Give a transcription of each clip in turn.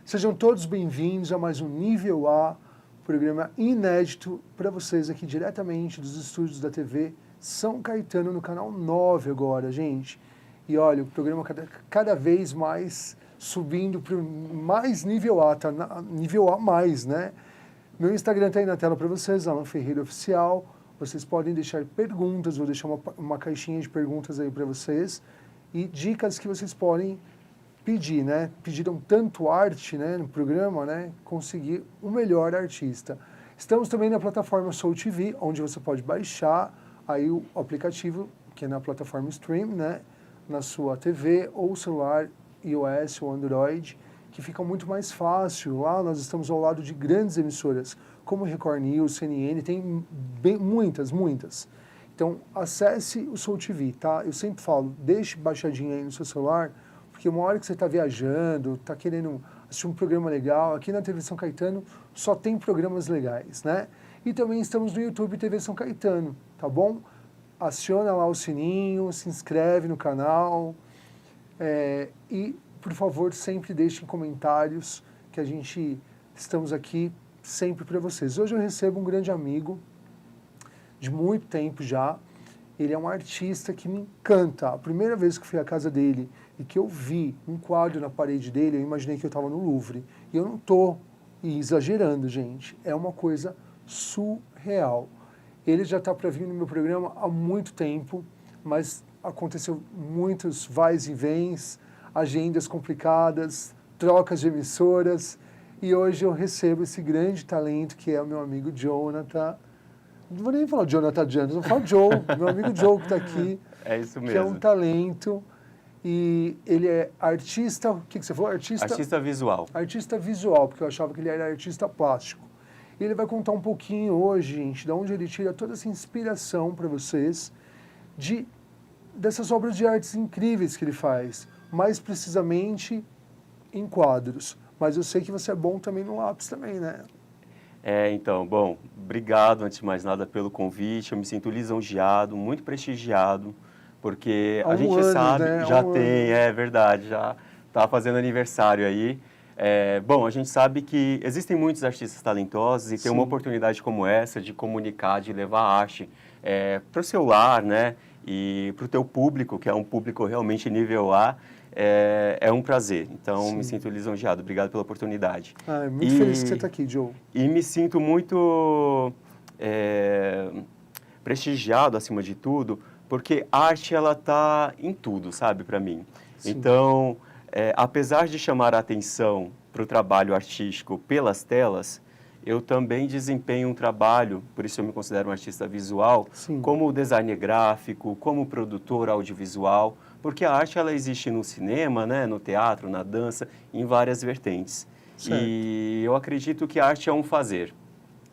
Sejam todos bem-vindos a mais um Nível A, programa inédito para vocês aqui diretamente dos estúdios da TV São Caetano, no canal 9 agora, gente. E olha, o programa cada vez mais subindo para mais nível A, tá? Nível A mais, né? Meu Instagram está aí na tela para vocês, Alan Ferreira Oficial. Vocês podem deixar perguntas, vou deixar uma caixinha de perguntas aí para vocês. E dicas que vocês podem pedir, né? Pediram tanto arte, né, no programa, né? Conseguir o melhor artista. Estamos também na plataforma Soul TV, onde você pode baixar aí o aplicativo, que é na plataforma Stream, né? Na sua TV ou celular iOS ou Android, que fica muito mais fácil. Lá nós estamos ao lado de grandes emissoras, como Record News, CNN, tem muitas. Então, acesse o Soul TV, tá? Eu sempre falo, deixe baixadinho aí no seu celular, porque uma hora que você está viajando, está querendo assistir um programa legal, aqui na TV São Caetano só tem programas legais, né? E também estamos no YouTube TV São Caetano, tá bom? Aciona lá o sininho, se inscreve no canal e, por favor, sempre deixem comentários que estamos aqui sempre para vocês. Hoje eu recebo um grande amigo, de muito tempo já. Ele é um artista que me encanta. A primeira vez que fui à casa dele e que eu vi um quadro na parede dele, eu imaginei que eu estava no Louvre. E eu não estou exagerando, gente. É uma coisa surreal. Ele já está para vir no meu programa há muito tempo, mas aconteceu muitos vais e vens, agendas complicadas, trocas de emissoras. E hoje eu recebo esse grande talento que é o meu amigo Jonathan. Não vou nem falar Jonathan Janus, eu falo Joe, meu amigo Joe que está aqui. É isso mesmo. Que é um talento. E ele é artista, o que você falou? Artista visual. Artista visual, porque eu achava que ele era artista plástico. E ele vai contar um pouquinho hoje, gente, de onde ele tira toda essa inspiração para vocês, dessas obras de artes incríveis que ele faz, mais precisamente em quadros. Mas eu sei que você é bom também no lápis também, né? Então, bom, obrigado, antes de mais nada, pelo convite. Eu me sinto lisonjeado, muito prestigiado, porque a gente sabe, né? já tem, é verdade, já está fazendo aniversário aí. Bom, a gente sabe que existem muitos artistas talentosos e ter uma oportunidade como essa de comunicar, de levar a arte para o seu lar, né? E para o teu público, que é um público realmente nível A, é um prazer. Então, me sinto lisonjeado. Obrigado pela oportunidade. Muito feliz que você está aqui, Joe. E me sinto muito prestigiado, acima de tudo, porque a arte, ela está em tudo, sabe, para mim. Sim. Então, apesar de chamar a atenção para o trabalho artístico pelas telas, eu também desempenho um trabalho, por isso eu me considero um artista visual, como designer gráfico, como produtor audiovisual, porque a arte ela existe no cinema, né, no teatro, na dança, em várias vertentes. Certo. E eu acredito que a arte é um fazer.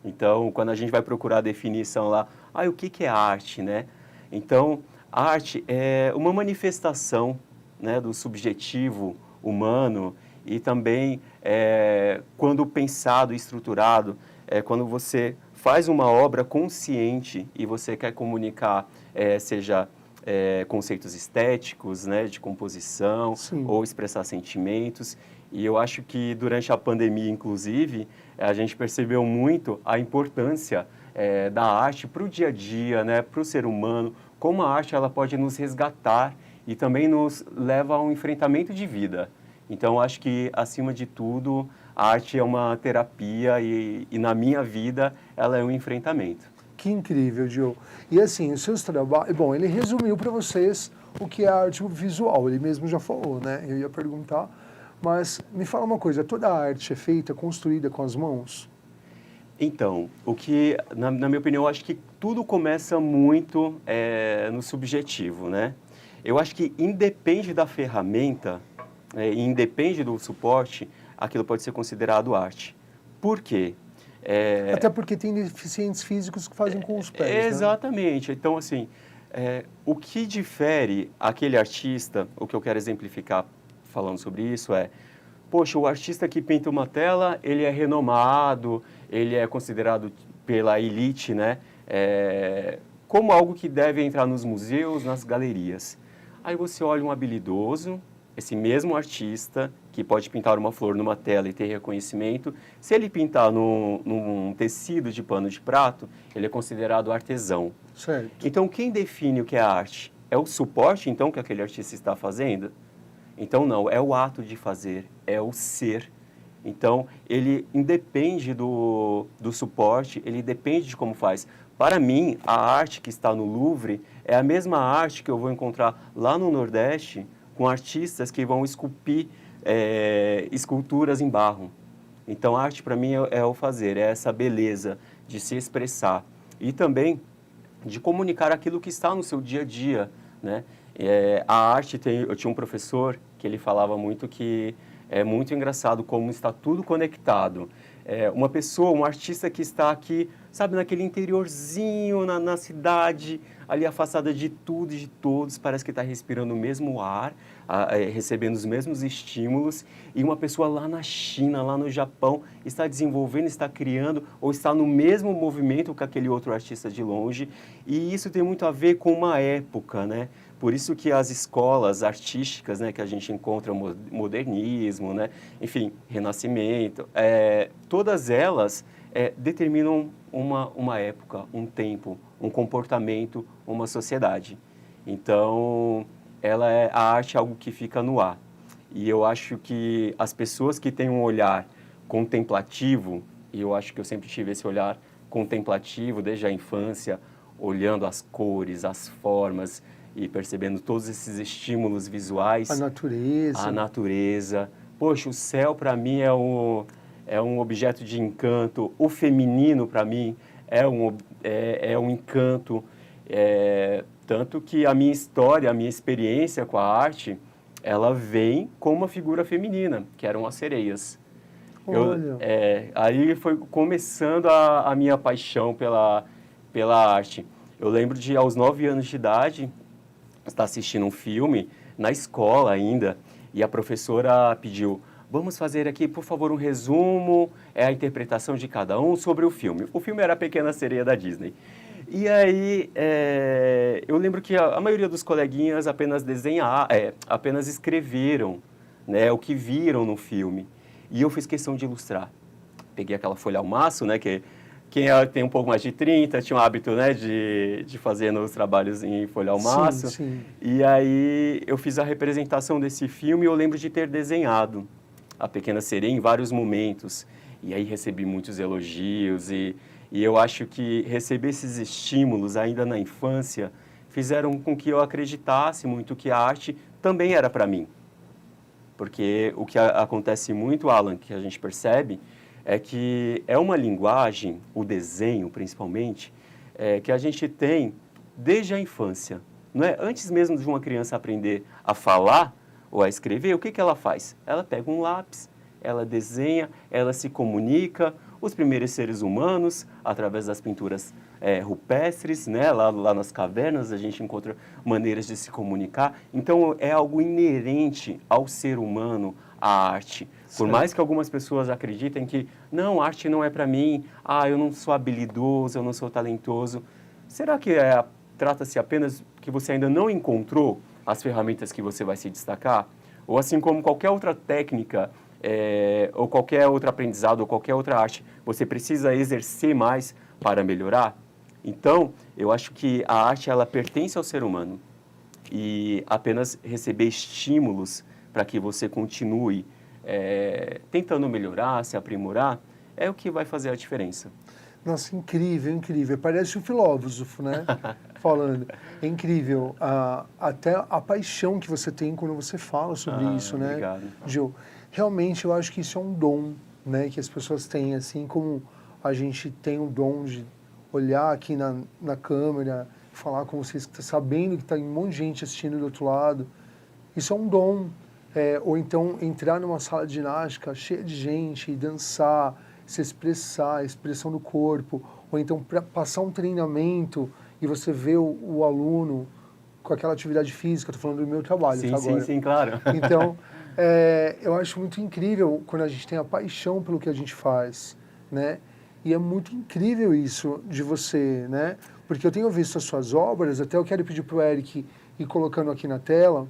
Então, quando a gente vai procurar a definição lá, o que é arte, né? Então, a arte é uma manifestação, né, do subjetivo humano e também, quando pensado e estruturado, quando você faz uma obra consciente e você quer comunicar, seja conceitos estéticos, né, de composição, ou expressar sentimentos. E eu acho que durante a pandemia, inclusive, a gente percebeu muito a importância da arte para o dia a dia, né, para o ser humano, como a arte ela pode nos resgatar e também nos leva a um enfrentamento de vida. Então, acho que, acima de tudo, a arte é uma terapia e na minha vida, ela é um enfrentamento. Que incrível, Joe. E assim, os seus trabalhos... Bom, ele resumiu para vocês o que é arte visual, ele mesmo já falou, né? Eu ia perguntar, mas me fala uma coisa, toda a arte é feita, construída com as mãos? Então, na minha opinião, eu acho que tudo começa muito no subjetivo, né? Eu acho que independe da ferramenta, independe do suporte, aquilo pode ser considerado arte. Por quê? Até porque tem deficientes físicos que fazem com os pés, exatamente. Né? Então, assim, o que difere aquele artista, o que eu quero exemplificar falando sobre isso poxa, o artista que pinta uma tela, ele é renomado, ele é considerado pela elite, né, como algo que deve entrar nos museus, nas galerias. Aí você olha um habilidoso, esse mesmo artista, que pode pintar uma flor numa tela e ter reconhecimento, se ele pintar num tecido de pano de prato, ele é considerado artesão. Certo. Então, quem define o que é arte? É o suporte, então, que aquele artista está fazendo? Então, não, é o ato de fazer, é o ser. Então, ele independe do suporte, ele depende de como faz. Para mim, a arte que está no Louvre é a mesma arte que eu vou encontrar lá no Nordeste, com artistas que vão esculpir esculturas em barro. Então, a arte, para mim, é o fazer, é essa beleza de se expressar. E também de comunicar aquilo que está no seu dia a dia, né? A arte eu tinha um professor que ele falava muito que é muito engraçado como está tudo conectado. Uma pessoa, um artista que está aqui, sabe, naquele interiorzinho, na cidade, ali afastada de tudo e de todos, parece que está respirando o mesmo ar, recebendo os mesmos estímulos, e uma pessoa lá na China, lá no Japão, está desenvolvendo, está criando, ou está no mesmo movimento que aquele outro artista de longe, e isso tem muito a ver com uma época, né? Por isso que as escolas artísticas, né, que a gente encontra, modernismo, né, enfim, renascimento, todas elas determinam uma época, um tempo, um comportamento, uma sociedade. Então, a arte é algo que fica no ar. E eu acho que as pessoas que têm um olhar contemplativo, e eu acho que eu sempre tive esse olhar contemplativo desde a infância, olhando as cores, as formas, e percebendo todos esses estímulos visuais. A natureza. A natureza. Poxa, o céu para mim é um objeto de encanto. O feminino para mim é um encanto. Tanto que a minha história, a minha experiência com a arte, ela vem com uma figura feminina, que eram as sereias. Olha. Aí foi começando a minha paixão pela arte. Eu lembro de, aos 9 anos de idade, estar assistindo um filme na escola ainda, e a professora pediu: vamos fazer aqui, por favor, um resumo, a interpretação de cada um sobre o filme. O filme era A Pequena Sereia da Disney. E aí, eu lembro que a maioria dos coleguinhas apenas escreveram, né, o que viram no filme. E eu fiz questão de ilustrar. Peguei aquela folha ao maço, né, que quem tem um pouco mais de 30 tinha o hábito, né, de fazer os trabalhos em folha ao maço. Sim. E aí eu fiz a representação desse filme e eu lembro de ter desenhado A Pequena Sereia em vários momentos. E aí recebi muitos elogios e eu acho que receber esses estímulos ainda na infância fizeram com que eu acreditasse muito que a arte também era para mim. Porque o que acontece muito, Alan, que a gente percebe, é que é uma linguagem, o desenho principalmente, que a gente tem desde a infância. Não é? Antes mesmo de uma criança aprender a falar ou a escrever, o que ela faz? Ela pega um lápis, ela desenha, ela se comunica. Os primeiros seres humanos, através das pinturas rupestres, né? Lá nas cavernas, a gente encontra maneiras de se comunicar. Então, é algo inerente ao ser humano, a arte. Por mais que algumas pessoas acreditem que, não, arte não é para mim, eu não sou habilidoso, eu não sou talentoso. Será que trata-se apenas que você ainda não encontrou as ferramentas que você vai se destacar? Ou assim como qualquer outra técnica, ou qualquer outro aprendizado, ou qualquer outra arte, você precisa exercer mais para melhorar? Então, eu acho que a arte, ela pertence ao ser humano. E apenas receber estímulos para que você continue tentando melhorar, se aprimorar, é o que vai fazer a diferença. Nossa, incrível, incrível. Parece um filósofo, né? Falando. É incrível. Até a paixão que você tem quando você fala sobre isso, né? Obrigado. Gil, realmente eu acho que isso é um dom, né? Que as pessoas têm, assim como a gente tem o dom de olhar aqui na câmera, falar com vocês, sabendo que tem um monte de gente assistindo do outro lado. Isso é um dom. Ou então entrar numa sala de ginástica cheia de gente e dançar, se expressar, a expressão do corpo, ou então passar um treinamento e você vê o aluno com aquela atividade física. Estou falando do meu trabalho, sim, tá, agora. Sim, claro. Então, eu acho muito incrível quando a gente tem a paixão pelo que a gente faz, né? E é muito incrível isso de você, né? Porque eu tenho visto as suas obras, até eu quero pedir para o Eric ir colocando aqui na tela,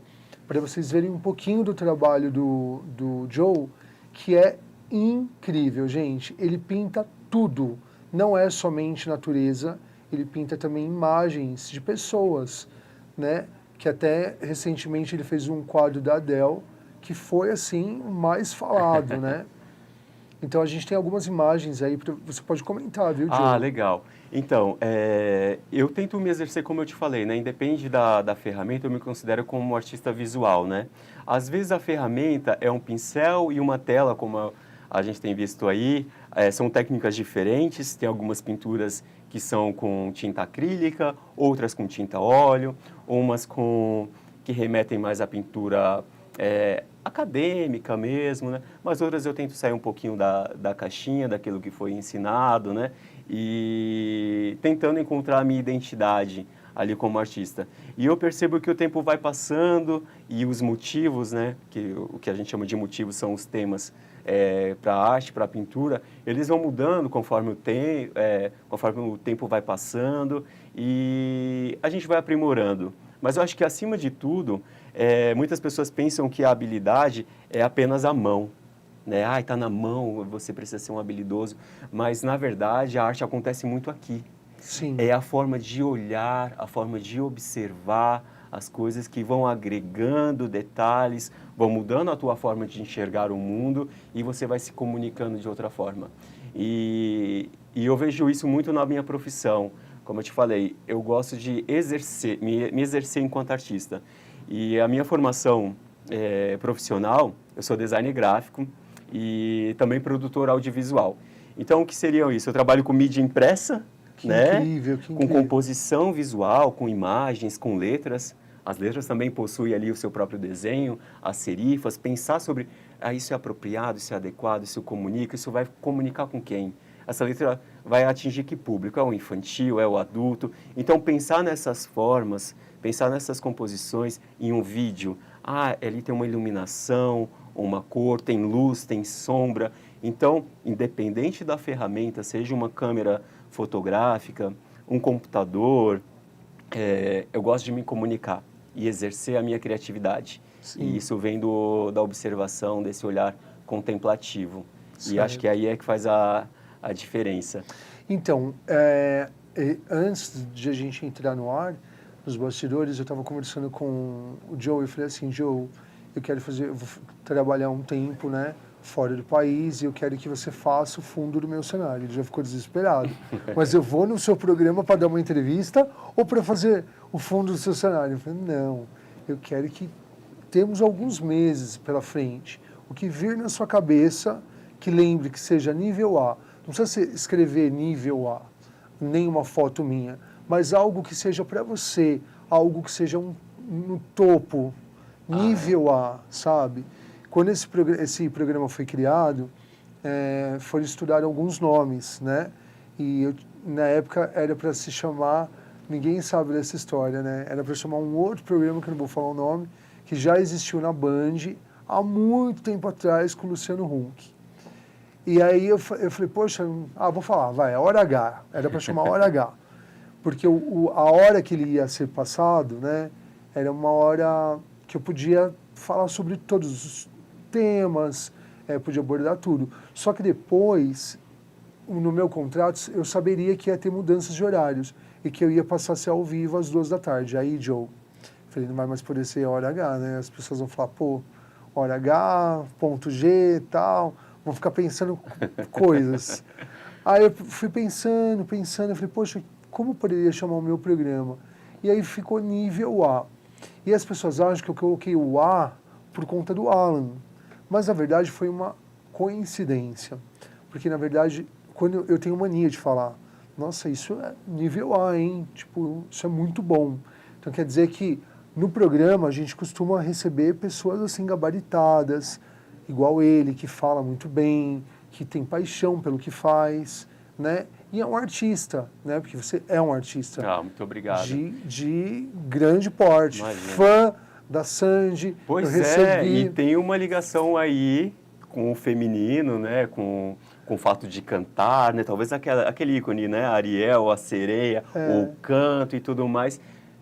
para vocês verem um pouquinho do trabalho do Joe, que é incrível, gente. Ele pinta tudo, não é somente natureza, ele pinta também imagens de pessoas, né? Que até recentemente ele fez um quadro da Adele, que foi assim o mais falado, né? Então a gente tem algumas imagens aí, você pode comentar, viu, Joe? Ah, legal. Então, eu tento me exercer como eu te falei, né? Independe da ferramenta, eu me considero como um artista visual, né? Às vezes a ferramenta é um pincel e uma tela, como a gente tem visto aí. São técnicas diferentes, tem algumas pinturas que são com tinta acrílica, outras com tinta óleo, umas que remetem mais à pintura acadêmica mesmo, né? Mas outras eu tento sair um pouquinho da caixinha, daquilo que foi ensinado, né? E tentando encontrar a minha identidade ali como artista. E eu percebo que o tempo vai passando e os motivos, né? O que a gente chama de motivos são os temas para a arte, para a pintura, eles vão mudando conforme o tempo vai passando e a gente vai aprimorando. Mas eu acho que, acima de tudo, muitas pessoas pensam que a habilidade é apenas a mão, né? Ah, está na mão, você precisa ser um habilidoso. Mas, na verdade, a arte acontece muito aqui. Sim. É a forma de olhar, a forma de observar as coisas que vão agregando detalhes, vão mudando a tua forma de enxergar o mundo e você vai se comunicando de outra forma. E eu vejo isso muito na minha profissão. Como eu te falei, eu gosto de me exercer enquanto artista. E a minha formação profissional, eu sou designer gráfico e também produtor audiovisual. Então, o que seria isso? Eu trabalho com mídia impressa, Que né? incrível, que Com incrível. composição visual, com imagens, com letras. As letras também possuem ali o seu próprio desenho, as serifas, pensar sobre, isso é apropriado, isso é adequado, isso comunica, isso vai comunicar com quem? Essa letra vai atingir que público? É o infantil, é o adulto? Então, pensar nessas formas, pensar nessas composições em um vídeo. Ali tem uma iluminação, uma cor, tem luz, tem sombra. Então, independente da ferramenta, seja uma câmera fotográfica, um computador, eu gosto de me comunicar e exercer a minha criatividade. Sim. E isso vem da observação, desse olhar contemplativo. Certo. E acho que aí é que faz a diferença. Então, antes de a gente entrar no ar, nos bastidores, eu estava conversando com o Joe e falei assim, Joe, eu vou trabalhar um tempo, né, fora do país e eu quero que você faça o fundo do meu cenário. Ele já ficou desesperado. Mas eu vou no seu programa para dar uma entrevista ou para fazer o fundo do seu cenário? Eu falei, não, eu quero que temos alguns meses pela frente. O que vir na sua cabeça, que lembre que seja nível A. Não precisa escrever nível A, nem uma foto minha, mas algo que seja para você, algo que seja no topo, nível A, sabe? Quando esse programa foi criado, foram estudar alguns nomes, né? E na época era para se chamar, ninguém sabe dessa história, né? Era para chamar um outro programa, que eu não vou falar o nome, que já existiu na Band há muito tempo atrás com o Luciano Huck. E aí eu falei, poxa, vou falar, vai, a hora H. Era para chamar hora H. Porque a hora que ele ia ser passado, né, era uma hora que eu podia falar sobre todos os temas, podia abordar tudo. Só que depois, no meu contrato, eu saberia que ia ter mudanças de horários e que eu ia passar a ser ao vivo às 2 da tarde. Aí, Joe, falei, não vai mais poder ser hora H, né? As pessoas vão falar, pô, hora H, ponto G e tal, vão ficar pensando coisas. Aí eu fui pensando, eu falei, poxa, como eu poderia chamar o meu programa? E aí ficou nível A. E as pessoas acham que eu coloquei o A por conta do Alan. Mas, na verdade, foi uma coincidência. Porque, na verdade, quando eu tenho mania de falar, nossa, isso é nível A, hein? Tipo, isso é muito bom. Então, quer dizer que no programa a gente costuma receber pessoas assim gabaritadas, igual ele, que fala muito bem, que tem paixão pelo que faz, né? E é um artista, né? Porque você é um artista. Muito obrigado. De grande porte. Imagina. Fã da Sandy. Pois eu recebi... e tem uma ligação aí com o feminino, né? Com o fato de cantar, né? Talvez aquele ícone, né? A Ariel, a sereia, o canto e tudo mais.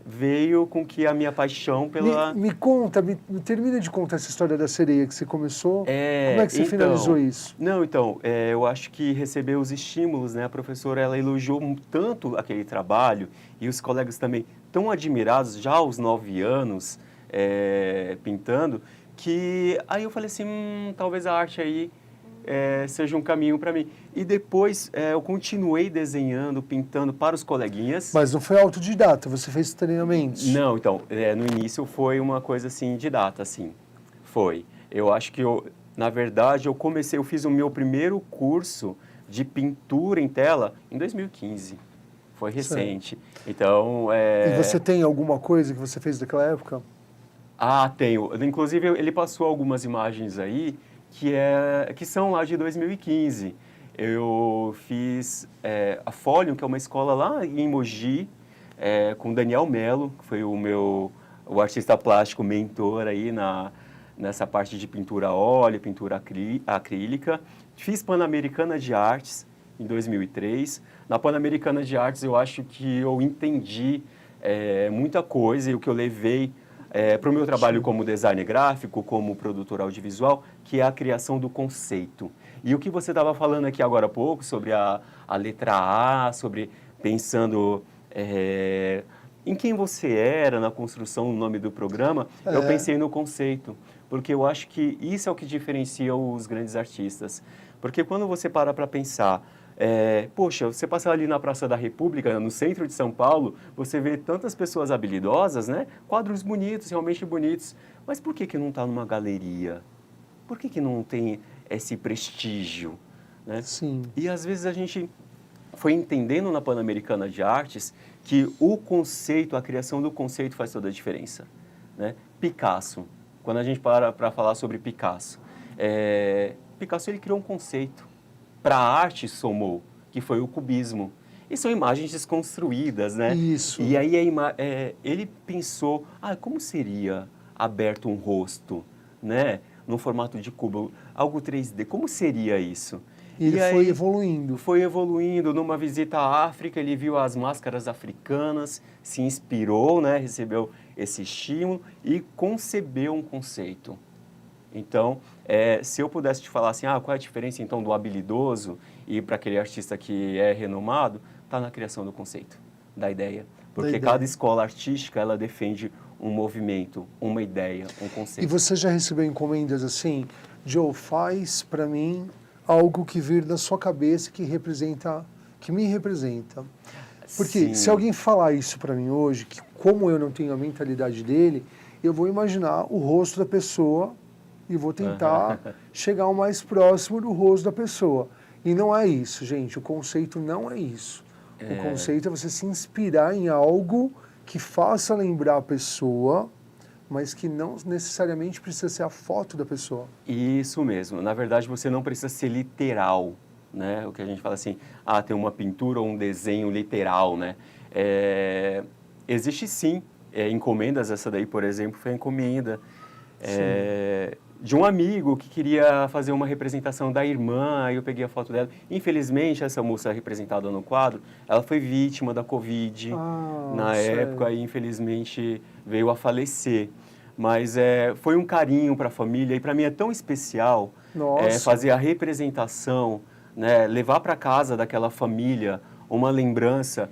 veio com que a minha paixão pela... Me conta, me termina de contar essa história da sereia que você começou. Como é que você finalizou isso? Não, então, eu acho que receber os estímulos, né? A professora, ela elogiou tanto aquele trabalho e os colegas também tão admirados, já aos 9 anos, pintando, que aí eu falei assim, talvez a arte aí seja um caminho para mim. E depois eu continuei desenhando, pintando para os coleguinhas. Mas não foi autodidata, você fez treinamentos? Não, então, no início foi uma coisa assim, didata, assim, foi. Eu acho que na verdade, eu fiz o meu primeiro curso de pintura em tela em 2015. Foi recente. Então, E você tem alguma coisa que você fez daquela época? Ah, tenho. Inclusive, ele passou algumas imagens aí que são lá de 2015. Eu fiz a Folium, que é uma escola lá em Mogi, com Daniel Melo, que foi o artista plástico mentor aí nessa parte de pintura a óleo, pintura acrílica. Fiz Pan-Americana de Artes em 2003. Na Pan-Americana de Artes, eu acho que eu entendi muita coisa e o que eu levei para o meu trabalho como designer gráfico, como produtor audiovisual, que é a criação do conceito. E o que você estava falando aqui agora há pouco, sobre a letra A, sobre pensando em quem você era na construção do nome do programa, eu pensei no conceito, porque eu acho que isso é o que diferencia os grandes artistas. Porque quando você para pensar, poxa, você passa ali na Praça da República, no centro de São Paulo, você vê tantas pessoas habilidosas, né? Quadros bonitos, realmente bonitos, mas por que não está numa galeria? Por que não tem esse prestígio? Né? Sim. E às vezes a gente foi entendendo na Pan-Americana de Artes que o conceito, a criação do conceito faz toda a diferença. Né? Picasso, quando a gente para falar sobre Picasso, Picasso ele criou um conceito. Para a arte somou, que foi o cubismo. E são imagens desconstruídas, né? Isso. E aí ele pensou, como seria aberto um rosto, né? No formato de cubo, algo 3D, como seria isso? E ele foi evoluindo. Foi evoluindo. Numa visita à África, ele viu as máscaras africanas, se inspirou, né? Recebeu esse estímulo e concebeu um conceito. Então, se eu pudesse te falar assim, qual é a diferença então do habilidoso e para aquele artista que é renomado, está na criação do conceito, da ideia. Porque cada escola artística, ela defende um movimento, uma ideia, um conceito. E você já recebeu encomendas assim, Joe, faz para mim algo que vir da sua cabeça que me representa. Porque se alguém falar isso para mim hoje, que como eu não tenho a mentalidade dele, eu vou imaginar o rosto da pessoa e vou tentar chegar o mais próximo do rosto da pessoa. E não é isso, gente. O conceito não é isso. O conceito é você se inspirar em algo que faça lembrar a pessoa, mas que não necessariamente precisa ser a foto da pessoa. Isso mesmo. Na verdade, você não precisa ser literal, né? O que a gente fala assim, tem uma pintura ou um desenho literal, né? Existe sim encomendas. Essa daí, por exemplo, foi a encomenda de um amigo que queria fazer uma representação da irmã, aí eu peguei a foto dela. Infelizmente, essa moça representada no quadro, ela foi vítima da Covid na época e infelizmente veio a falecer. Mas foi um carinho para a família e para mim é tão especial fazer a representação, né, levar para casa daquela família uma lembrança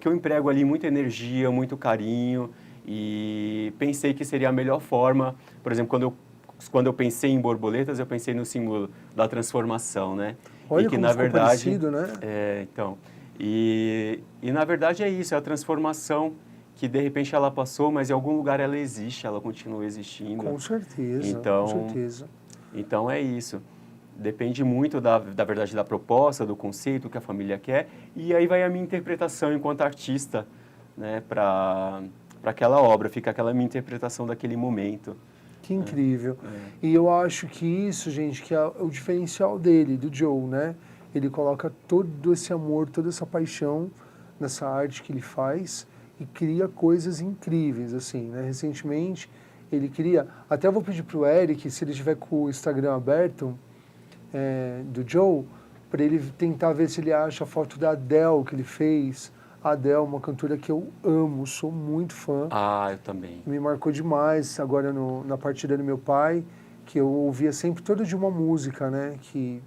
que eu emprego ali muita energia, muito carinho e pensei que seria a melhor forma, por exemplo, quando eu pensei em borboletas, eu pensei no símbolo da transformação, né? Olha e que como na ficou verdade, parecido, né? Então, e na verdade é isso, é a transformação que de repente ela passou, mas em algum lugar ela existe, ela continua existindo. Com certeza, então, com certeza. Então é isso. Depende muito da verdade da proposta, do conceito que a família quer, e aí vai a minha interpretação enquanto artista, né, para aquela obra, fica aquela minha interpretação daquele momento. Que incrível. E eu acho que isso, gente, que é o diferencial dele, do Joe, né? Ele coloca todo esse amor, toda essa paixão nessa arte que ele faz e cria coisas incríveis, assim, né? Recentemente, ele cria... Até eu vou pedir pro Eric, se ele tiver com o Instagram aberto, do Joe, para ele tentar ver se ele acha a foto da Adele que ele fez A Adele é uma cantora que eu amo, sou muito fã. Ah, eu também. Me marcou demais agora na partida do meu pai, que eu ouvia sempre toda de uma música, né, que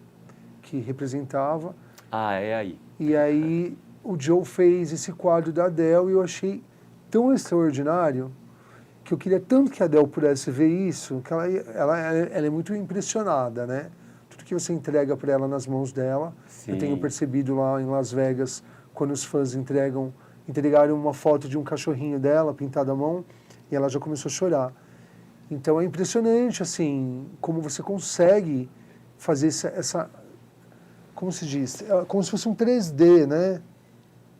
representava. Ah, é aí. E aí o Joe fez esse quadro da Adele e eu achei tão extraordinário que eu queria tanto que a Adele pudesse ver isso, que ela é muito impressionada, né? Tudo que você entrega para ela nas mãos dela. Sim. Eu tenho percebido lá em Las Vegas, quando os fãs entregaram uma foto de um cachorrinho dela pintado à mão, e ela já começou a chorar. Então é impressionante, assim, como você consegue fazer como se diz? É como se fosse um 3D, né?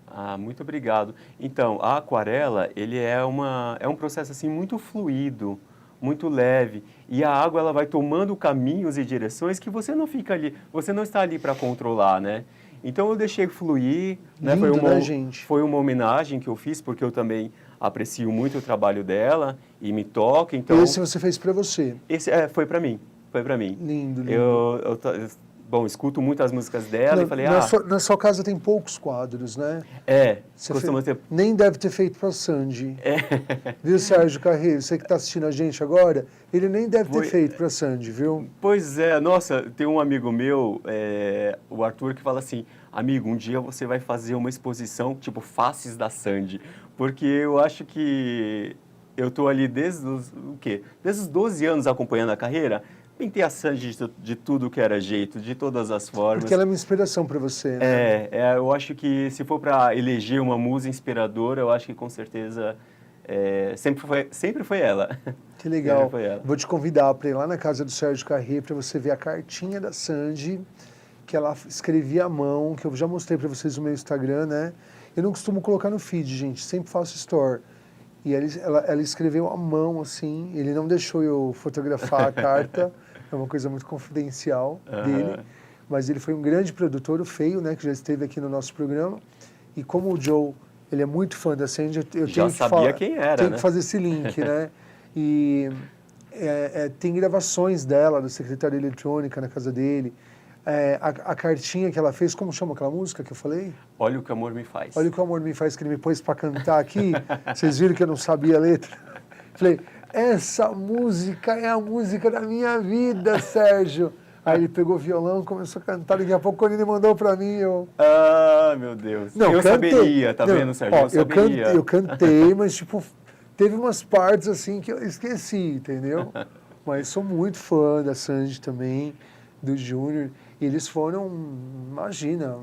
Ah, muito obrigado. Então, a aquarela, ele é um processo assim muito fluido, muito leve, e a água ela vai tomando caminhos e direções que você não fica ali, você não está ali para controlar, né? Então eu deixei fluir, né? Lindo, né, gente? Foi uma homenagem que eu fiz porque eu também aprecio muito o trabalho dela e me toca, então Esse você fez para você. esse foi para mim, foi para mim. Lindo, lindo. Bom, escuto muitas músicas dela e falei, na sua casa tem poucos quadros, né? Você costuma ter... Nem deve ter feito para Sandy. Viu, Sérgio Carreiro? Você que está assistindo a gente agora, ele nem deve ter feito para Sandy, viu? Pois é, nossa, tem um amigo meu, o Arthur, que fala assim, amigo, um dia você vai fazer uma exposição, tipo, faces da Sandy, porque eu acho que eu tô ali desde os 12 anos acompanhando a carreira. Pintei a Sandy de tudo que era jeito, de todas as formas. Porque ela é uma inspiração para você, né? Eu acho que se for para eleger uma musa inspiradora, eu acho que com certeza sempre foi ela. Que legal. Foi ela. Vou te convidar para ir lá na casa do Sérgio Carré para você ver a cartinha da Sandy, que ela escrevia à mão, que eu já mostrei para vocês no meu Instagram, né? Eu não costumo colocar no feed, gente, sempre faço store. E ela escreveu à mão, assim, ele não deixou eu fotografar a carta, é uma coisa muito confidencial dele, mas ele foi um grande produtor, o Feio, né, que já esteve aqui no nosso programa, e como o Joe, ele é muito fã da Sandy, eu já sabia quem era, tenho né? que fazer esse link, né? E tem gravações dela, da secretária eletrônica na casa dele, a cartinha que ela fez, como chama aquela música que eu falei? Olha o que o amor me faz. Olha o que o amor me faz, que ele me pôs para cantar aqui. Vocês viram que eu não sabia a letra? Falei, essa música é a música da minha vida, Sérgio. Aí ele pegou o violão, começou a cantar, daqui a pouco quando ele mandou para mim, eu... Ah, meu Deus. Não, eu saberia, tá vendo, Sérgio? Eu saberia. Eu cantei, mas tipo, teve umas partes assim que eu esqueci, entendeu? Mas sou muito fã da Sandy também, do Júnior. E eles foram, imagina,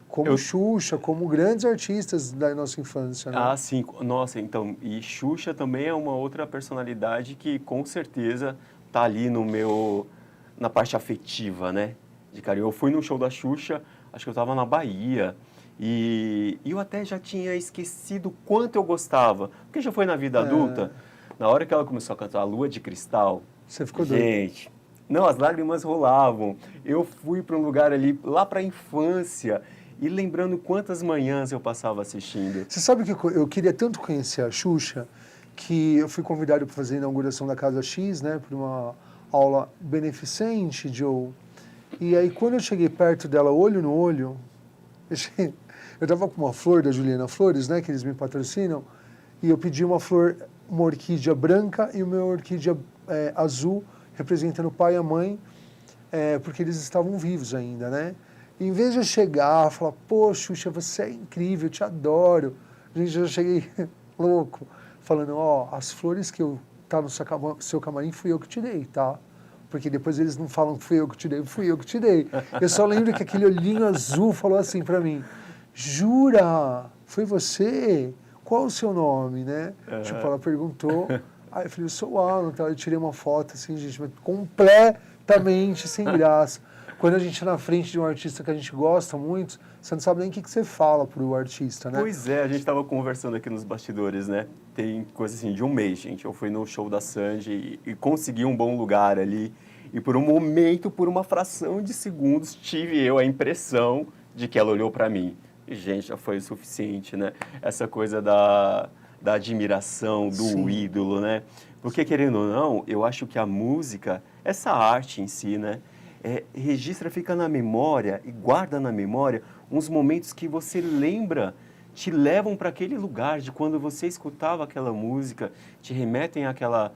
como Xuxa, como grandes artistas da nossa infância, né? Ah, sim. Nossa, então, e Xuxa também é uma outra personalidade que com certeza tá ali na parte afetiva, né? De carinho. Eu fui no show da Xuxa, acho que eu estava na Bahia, e eu até já tinha esquecido o quanto eu gostava, porque já foi na vida adulta. Na hora que ela começou a cantar a Lua de Cristal, você ficou doido? Gente, não, as lágrimas rolavam. Eu fui para um lugar ali, lá para a infância, e lembrando quantas manhãs eu passava assistindo. Você sabe que eu queria tanto conhecer a Xuxa, que eu fui convidado para fazer a inauguração da Casa X, né, para uma aula beneficente, Joe. E aí, quando eu cheguei perto dela, olho no olho, eu estava com uma flor da Juliana Flores, né, que eles me patrocinam, e eu pedi uma flor, uma orquídea branca e uma orquídea azul, representando o pai e a mãe, porque eles estavam vivos ainda, né? E em vez de eu chegar, falar, pô, Xuxa, você é incrível, eu te adoro. Gente, eu já cheguei louco, falando, as flores que tá no seu camarim fui eu que tirei, tá? Porque depois eles não falam que fui eu que tirei, fui eu que tirei. Eu só lembro que aquele olhinho azul falou assim pra mim, jura? Foi você? Qual o seu nome, né? Tipo, ela perguntou. Aí eu falei, eu sou o Alan, tá? Eu tirei uma foto, assim, gente, mas completamente sem graça. Quando a gente está na frente de um artista que a gente gosta muito, você não sabe nem o que você fala pro artista, né? Pois é, a gente estava conversando aqui nos bastidores, né? Tem coisa assim de um mês, gente. Eu fui no show da Sandy e consegui um bom lugar ali. E por um momento, por uma fração de segundos, tive eu a impressão de que ela olhou para mim. E, gente, já foi o suficiente, né? Essa coisa da admiração, do Sim. ídolo, né? Porque, querendo ou não, eu acho que a música, essa arte em si, né? Registra, fica na memória e guarda na memória uns momentos que você lembra te levam para aquele lugar de quando você escutava aquela música, te remetem àquela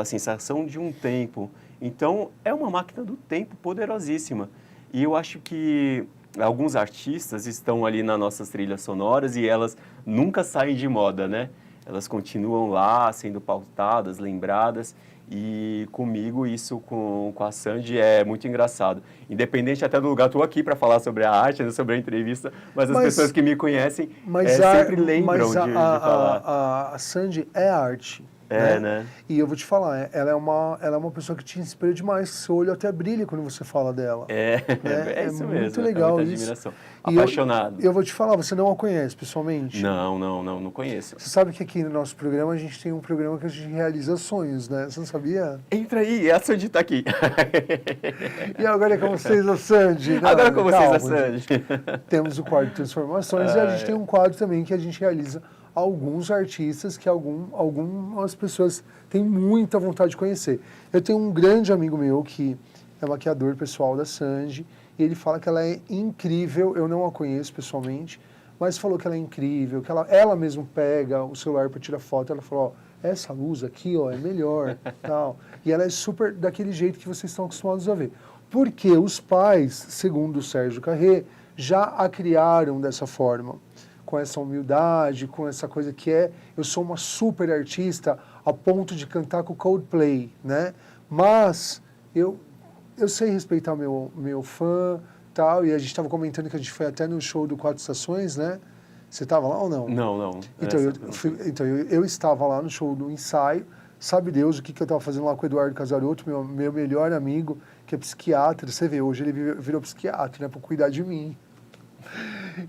sensação de um tempo. Então, é uma máquina do tempo poderosíssima. E eu acho que alguns artistas estão ali nas nossas trilhas sonoras e elas nunca saem de moda, né? Elas continuam lá, sendo pautadas, lembradas. E comigo, isso com a Sandy é muito engraçado. Independente até do lugar, estou aqui para falar sobre a arte, né, sobre a entrevista, mas as pessoas que me conhecem sempre lembram de falar. A Sandy é arte. Né? E eu vou te falar, ela é uma pessoa que te inspira demais, seu olho até brilha quando você fala dela. É isso mesmo. Muito legal é isso. Admiração. Apaixonado. Eu vou te falar, você não a conhece pessoalmente? Não conheço. Você sabe que aqui no nosso programa, a gente tem um programa que a gente realiza sonhos, né? Você não sabia? Entra aí, a Sandy está aqui. E agora é com vocês, a Sandy. Não, agora é com vocês, a Sandy. Temos o quadro de transformações e a gente tem um quadro também que a gente realiza alguns artistas que algumas pessoas têm muita vontade de conhecer. Eu tenho um grande amigo meu que é maquiador pessoal da Sandy e ele fala que ela é incrível. Eu não a conheço pessoalmente, mas falou que ela é incrível, que ela mesmo pega o celular para tirar foto. Ela falou, ó, essa luz aqui, ó, é melhor, tal. E ela é super daquele jeito que vocês estão acostumados a ver. Porque os pais, segundo o Sérgio Carré, já a criaram dessa forma, com essa humildade, com essa coisa que eu sou uma super artista a ponto de cantar com o Coldplay, né? Mas eu sei respeitar meu fã, tal, e a gente estava comentando que a gente foi até no show do Quatro Estações, né? Você estava lá ou não? Não. Então, eu estava lá no show do ensaio, sabe Deus o que eu estava fazendo lá com o Eduardo Casaroto, meu melhor amigo, que é psiquiatra. Você vê, hoje ele virou psiquiatra, né, para cuidar de mim.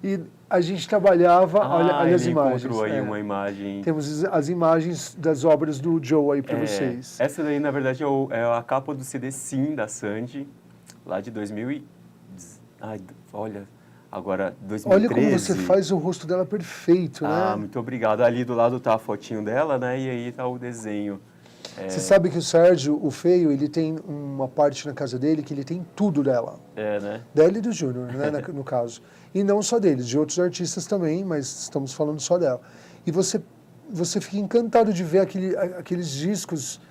E a gente trabalhava, olha as imagens. Encontrou aí uma imagem. Temos as imagens das obras do Joe aí para vocês. Essa daí, na verdade, é a capa do CD Sim, da Sandy, lá de 2000 olha, agora 2013. Olha como você faz o rosto dela perfeito, né? Muito obrigado. Ali do lado tá a fotinho dela, né? E aí tá o desenho. Você sabe que o Sérgio, o feio, ele tem uma parte na casa dele que ele tem tudo dela. Né? Dela e do Júnior, né, no caso. E não só deles, de outros artistas também, mas estamos falando só dela. E você fica encantado de ver aqueles discos,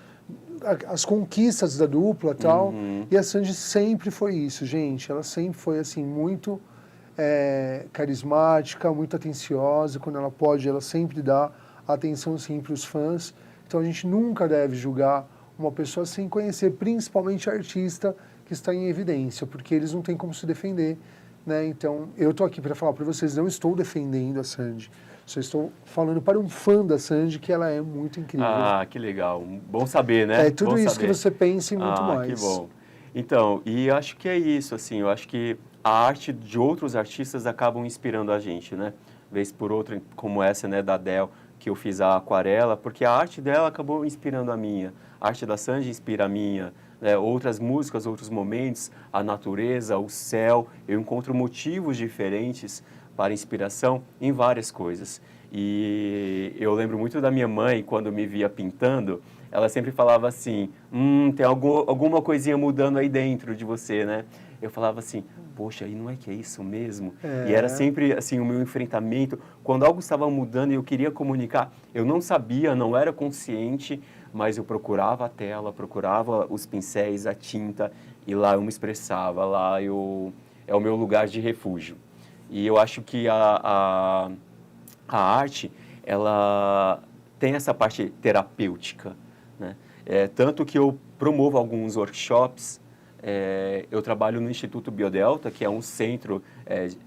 as conquistas da dupla e tal. E a Sandy sempre foi isso, gente. Ela sempre foi, assim, muito carismática, muito atenciosa. Quando ela pode, ela sempre dá atenção, sim, para os fãs. Então a gente nunca deve julgar uma pessoa sem conhecer, principalmente artista que está em evidência, porque eles não têm como se defender, né? Então eu estou aqui para falar para vocês, não estou defendendo a Sandy, só estou falando para um fã da Sandy que ela é muito incrível. Que legal, bom saber, né? É tudo bom isso saber. que você pensa e muito mais. Que bom. Então, e acho que é isso, assim, eu acho que a arte de outros artistas acabam inspirando a gente, né? Vez por outra, como essa, né, da Adele, que eu fiz a aquarela, porque a arte dela acabou inspirando a minha. A arte da Sandy inspira a minha. Né? Outras músicas, outros momentos, a natureza, o céu. Eu encontro motivos diferentes para inspiração em várias coisas. E eu lembro muito da minha mãe, quando me via pintando, ela sempre falava assim, tem alguma coisinha mudando aí dentro de você, né? Eu falava assim, poxa, e não é que é isso mesmo? E era sempre assim o meu enfrentamento. Quando algo estava mudando e eu queria comunicar, eu não sabia, não era consciente, mas eu procurava a tela, procurava os pincéis, a tinta, e lá eu me expressava, é o meu lugar de refúgio. E eu acho que a arte, ela tem essa parte terapêutica, né? Tanto que eu promovo alguns workshops. Eu trabalho no Instituto Biodelta, que é um centro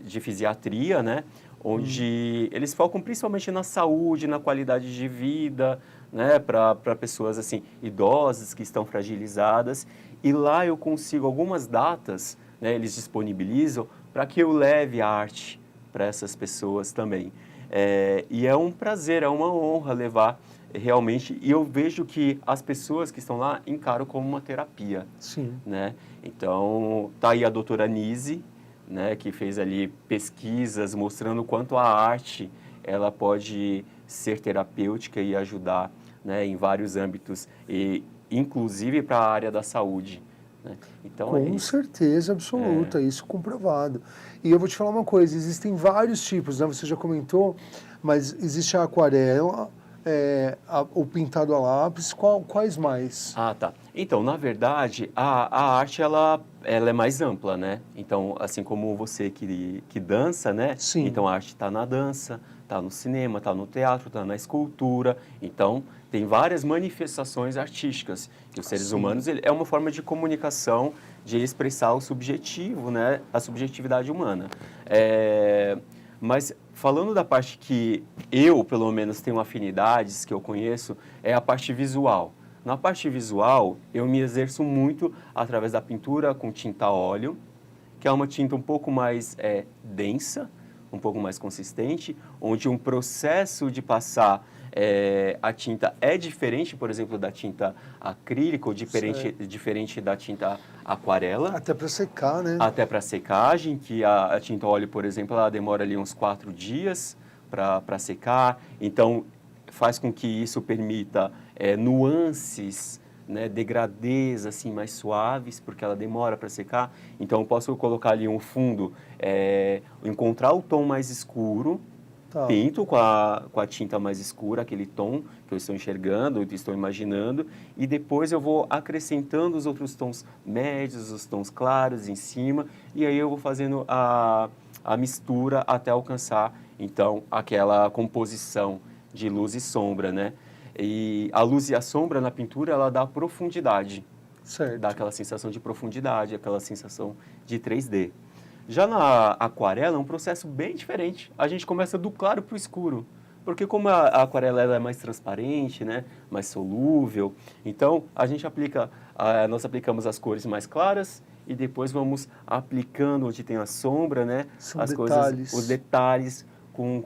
de fisiatria, né? Onde eles focam principalmente na saúde, na qualidade de vida, né? Para pessoas assim, idosas que estão fragilizadas. E lá eu consigo algumas datas, né? Eles disponibilizam para que eu leve a arte para essas pessoas também. E é um prazer, é uma honra levar realmente, e eu vejo que as pessoas que estão lá encaram como uma terapia. Sim. Né? Então, tá aí a doutora Nise, né, que fez ali pesquisas mostrando o quanto a arte ela pode ser terapêutica e ajudar, né, em vários âmbitos, e inclusive para a área da saúde. né? Então, Com certeza absoluta, isso comprovado. E eu vou te falar uma coisa, existem vários tipos, né? Você já comentou, mas existe a aquarela, o pintado a lápis, quais mais? Ah, tá. Então, na verdade, a arte, ela é mais ampla, né? Então, assim como você que dança, né? Sim. Então, a arte está na dança, está no cinema, está no teatro, está na escultura. Então, tem várias manifestações artísticas que os seres Sim. humanos, é uma forma de comunicação, de expressar o subjetivo, né? A subjetividade humana. Mas falando da parte que eu, pelo menos, tenho afinidades, que eu conheço, é a parte visual. Na parte visual, eu me exerço muito através da pintura com tinta a óleo, que é uma tinta um pouco mais densa, um pouco mais consistente, onde um processo de passar a tinta é diferente, por exemplo, da tinta acrílica ou diferente da tinta aquarela. Até para secar, né? Até para secagem, que a tinta óleo, por exemplo, ela demora ali uns 4 dias para secar. Então, faz com que isso permita nuances, né, degradês assim, mais suaves, porque ela demora para secar. Então, eu posso colocar ali um fundo, encontrar o tom mais escuro, Tá. pinto com a tinta mais escura, aquele tom que eu estou enxergando, que estou imaginando, e depois eu vou acrescentando os outros tons médios, os tons claros em cima, e aí eu vou fazendo a mistura até alcançar, então, aquela composição de luz e sombra, né? E a luz e a sombra na pintura, ela dá profundidade, Certo. dá aquela sensação de profundidade, aquela sensação de 3D. Já na aquarela é um processo bem diferente. A gente começa do claro para o escuro, porque como a aquarela ela é mais transparente, né, mais solúvel, então nós aplicamos as cores mais claras e depois vamos aplicando onde tem a sombra, né, os detalhes com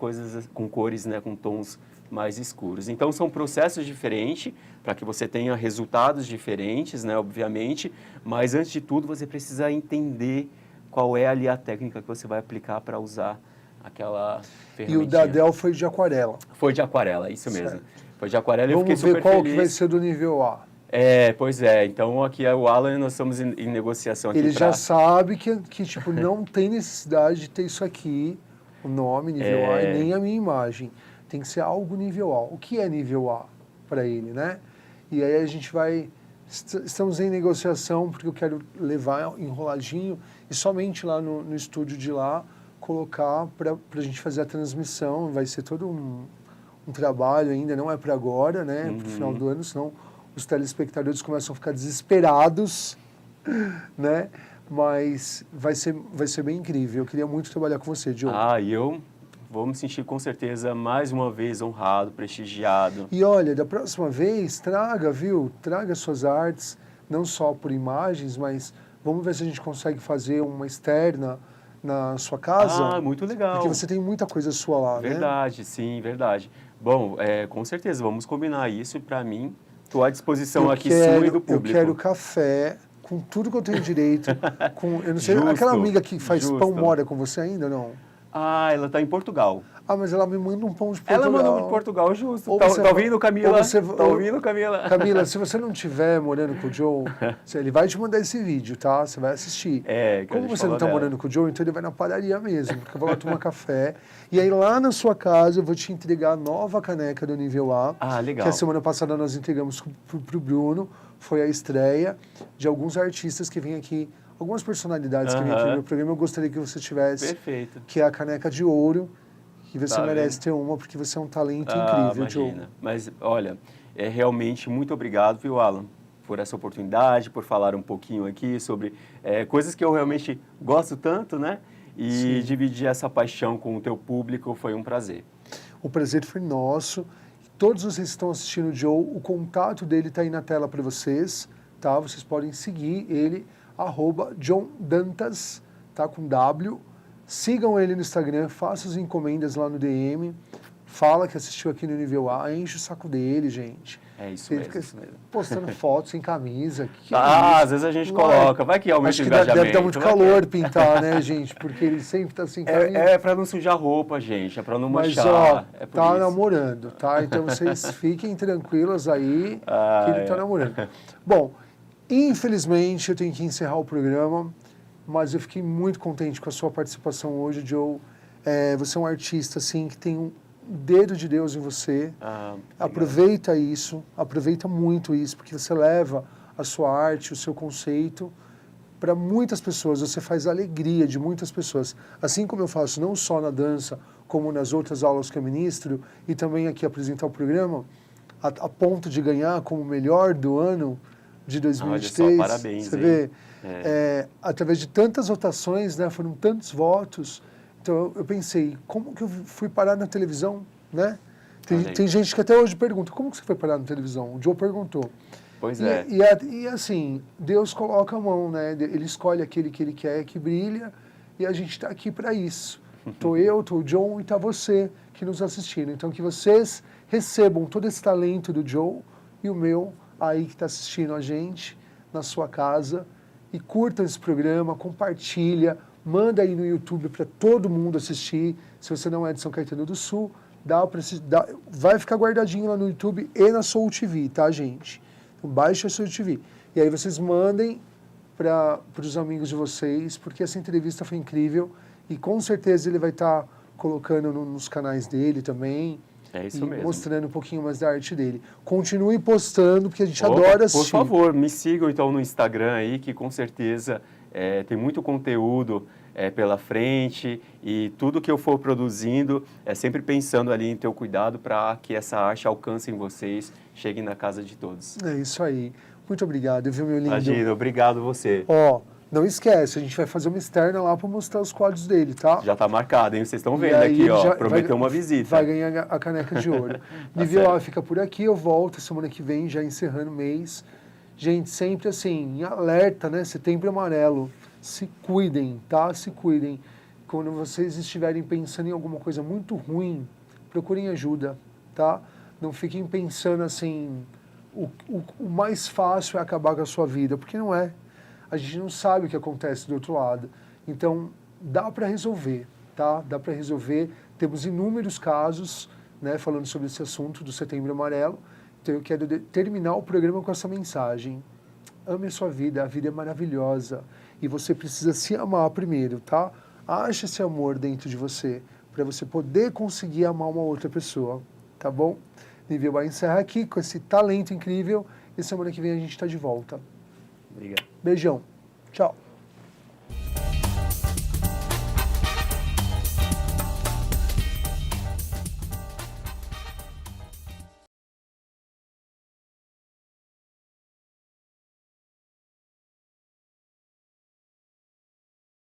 cores, né, com tons mais escuros. Então são processos diferentes para que você tenha resultados diferentes, né, obviamente, mas antes de tudo você precisa entender qual é ali a técnica que você vai aplicar para usar aquela ferramentinha. E o da Dell foi de aquarela. Foi de aquarela, isso mesmo. Certo. Foi de aquarela e eu fiquei Vamos ver super qual feliz. que vai ser do nível A. Pois é. Então aqui o Alan, nós estamos em negociação aqui. Ele já sabe que tipo, não tem necessidade de ter isso aqui, o nome, nível A, e nem a minha imagem. Tem que ser algo nível A. O que é nível A para ele, né? E aí a gente vai... Estamos em negociação, porque eu quero levar enroladinho e somente lá no estúdio de lá colocar para a gente fazer a transmissão. Vai ser todo um trabalho ainda, não é para agora, né? Para o final do ano, senão os telespectadores começam a ficar desesperados, né? Mas vai ser bem incrível. Eu queria muito trabalhar com você, Diogo. E eu vou me sentir com certeza mais uma vez honrado, prestigiado. E olha, da próxima vez, traga suas artes, não só por imagens, mas vamos ver se a gente consegue fazer uma externa na sua casa. Muito legal. Porque você tem muita coisa sua lá, verdade, né? Sim, verdade. Bom, com certeza, vamos combinar isso. Para mim, estou à disposição sua e do público. Eu quero café com tudo que eu tenho direito. Eu não sei, aquela amiga que faz pão mora com você ainda ou não? Ela está em Portugal. Mas ela me manda um pão de Portugal. Ela mandou de Portugal, justo. Tá ouvindo, Camila? Tá ouvindo, Camila? Camila, se você não estiver morando com o Joe, ele vai te mandar esse vídeo, tá? Você vai assistir. Como você não está morando com o Joe, então ele vai na padaria mesmo, porque eu vou lá tomar café. E aí lá na sua casa eu vou te entregar a nova caneca do nível A. Legal. Que a semana passada nós entregamos pro Bruno. Foi a estreia de alguns artistas que vêm aqui. Algumas personalidades que vêm aqui no meu programa, eu gostaria que você tivesse. Perfeito. Que é a caneca de ouro, que você merece ter uma, porque você é um talento incrível, Joe. Mas, olha, realmente muito obrigado, viu, Alan, por essa oportunidade, por falar um pouquinho aqui sobre coisas que eu realmente gosto tanto, né? E dividir essa paixão com o teu público foi um prazer. O prazer foi nosso. Todos vocês que estão assistindo o Joe, o contato dele está aí na tela para vocês, tá? Vocês podem seguir ele, @JohnDantas, tá? Com W. Sigam ele no Instagram, façam as encomendas lá no DM, fala que assistiu aqui no nível A, enche o saco dele, gente. É isso ele mesmo. fica postando fotos sem camisa. Às vezes a gente coloca, vai que aumenta o engajamento. Deve dar muito calor pintar, né, gente? Porque ele sempre tá sem camisa. É pra não sujar roupa, gente, é pra não manchar. Mas, ó, tá namorando, tá? Então vocês fiquem tranquilos aí que ele tá namorando. Bom, Infelizmente, eu tenho que encerrar o programa, mas eu fiquei muito contente com a sua participação hoje, Joe. Você é um artista, assim, que tem um dedo de Deus em você. Aproveita isso, aproveita muito isso, porque você leva a sua arte, o seu conceito para muitas pessoas, você faz a alegria de muitas pessoas. Assim como eu faço não só na dança, como nas outras aulas que eu ministro, e também aqui apresentar o programa, a ponto de ganhar como melhor do ano de 2023. Olha só, parabéns, você vê, através de tantas votações, né, foram tantos votos, então eu pensei, como que eu fui parar na televisão, né? Tem gente que até hoje pergunta, como que você foi parar na televisão? O Joe perguntou. Pois é. E assim, Deus coloca a mão, né? Ele escolhe aquele que Ele quer que brilha, e a gente está aqui para isso. Estou eu, estou o John e está você que nos assistindo. Então, que vocês recebam todo esse talento do Joe e o meu aí que está assistindo a gente na sua casa, e curtam esse programa, compartilha, manda aí no YouTube para todo mundo assistir. Se você não é de São Caetano do Sul, vai ficar guardadinho lá no YouTube e na Soul TV, tá, gente? Então, baixa a Soul TV. E aí vocês mandem para os amigos de vocês, porque essa entrevista foi incrível e com certeza ele vai estar colocando nos canais dele também. É isso mesmo. Mostrando um pouquinho mais da arte dele. Continue postando, porque a gente adora assistir. Por favor, me sigam então no Instagram aí, que com certeza tem muito conteúdo pela frente, e tudo que eu for produzindo é sempre pensando ali em ter o cuidado para que essa arte alcance em vocês, chegue na casa de todos. É isso aí. Muito obrigado, viu, meu lindo? Imagina, obrigado você. Ó, não esquece, a gente vai fazer uma externa lá para mostrar os quadros dele, tá? Já tá marcado, hein? Vocês estão vendo aqui, ó. Prometeu uma visita. Vai ganhar a caneca de ouro. Nível A fica por aqui, eu volto semana que vem, já encerrando o mês. Gente, sempre assim, em alerta, né? Setembro Amarelo. Se cuidem, tá? Se cuidem. Quando vocês estiverem pensando em alguma coisa muito ruim, procurem ajuda, tá? Não fiquem pensando assim, o mais fácil é acabar com a sua vida, porque não é. A gente não sabe o que acontece do outro lado. Então, dá para resolver, tá? Dá para resolver. Temos inúmeros casos, né, falando sobre esse assunto do Setembro Amarelo. Então, eu quero terminar o programa com essa mensagem. Ame a sua vida, a vida é maravilhosa. E você precisa se amar primeiro, tá? Ache esse amor dentro de você, para você poder conseguir amar uma outra pessoa, tá bom? Nível vai encerrar aqui com esse talento incrível, e semana que vem a gente está de volta. Obrigado. Beijão. Tchau.